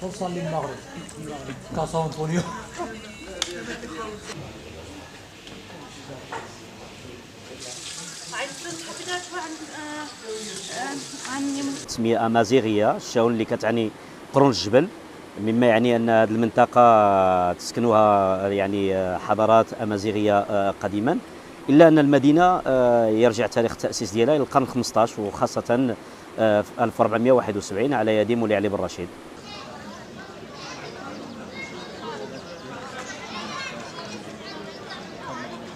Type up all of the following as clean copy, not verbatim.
فرصة للمغرب كاسون بونيو. تسمية أمازيغية الشاون اللي كتعني قرون الجبل، مما يعني أن هذه المنطقة تسكنها يعني حضارات أمازيغية قديما، إلا أن المدينة يرجع تاريخ التأسيس ديالها إلى القرن 15 وخاصة في 1471 على يد مولاي علي بن رشيد.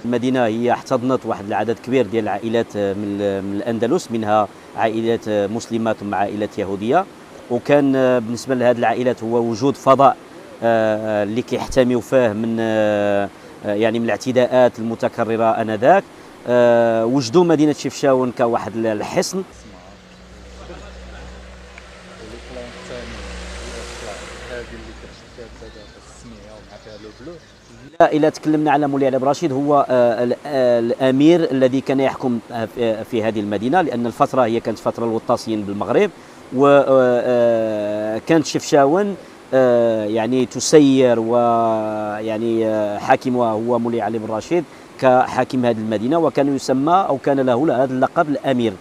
المدينة هي احتضنت واحد العدد كبير ديال العائلات من الأندلس، منها عائلات مسلمة ثم عائلات يهودية، وكان بالنسبة لهذه العائلات هو وجود فضاء اللي كيحتميوا فيه من يعني من الاعتداءات المتكررة آنذاك. وجدوا مدينة شفشاون كواحد الحصن. إذا تكلمنا على مولاي علي بن رشيد، هو الأمير الذي كان يحكم في هذه المدينة، لأن الفترة هي كانت فترة الوطاسيين بالمغرب، وكانت شفشاون يعني تسير، ويعني حاكمها هو مولاي علي بن رشيد كحاكم هذه المدينة، وكان يسمى أو كان له هذا اللقب الأمير.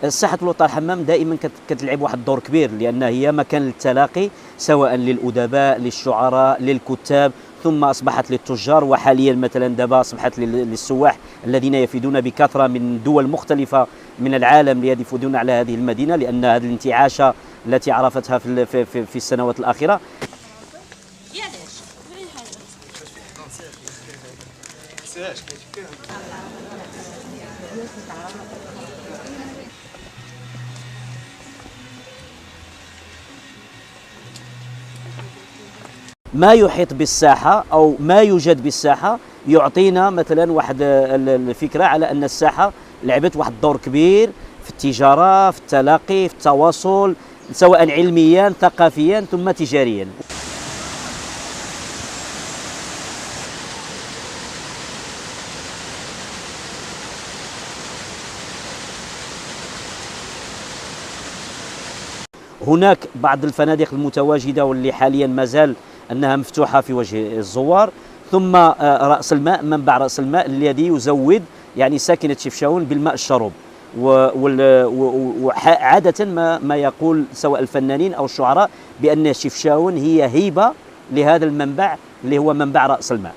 ساحة الوطن الحمام دائما كتلعب واحد الدور كبير، لأن هي مكان للتلاقي سواء للأدباء، للشعراء، للكتاب، ثم أصبحت للتجار، وحاليا مثلا دابا أصبحت للسواح الذين يفيدون بكثرة من دول مختلفة من العالم ليفيدون على هذه المدينة، لأن هذه الانتعاشة التي عرفتها في السنوات الأخيرة. ما يحيط بالساحة أو ما يوجد بالساحة يعطينا مثلا واحد الفكرة على أن الساحة لعبت واحد الدور كبير في التجارة، في التلاقي، في التواصل، سواء علميا ثقافيا ثم تجاريا. هناك بعض الفنادق المتواجدة واللي حاليا ما زال أنها مفتوحة في وجه الزوار، ثم رأس الماء، منبع رأس الماء الذي يزود يعني ساكنة شفشاون بالماء الشرب. وعادة ما يقول سواء الفنانين أو الشعراء بأن شفشاون هي هيبة لهذا المنبع اللي هو منبع رأس الماء.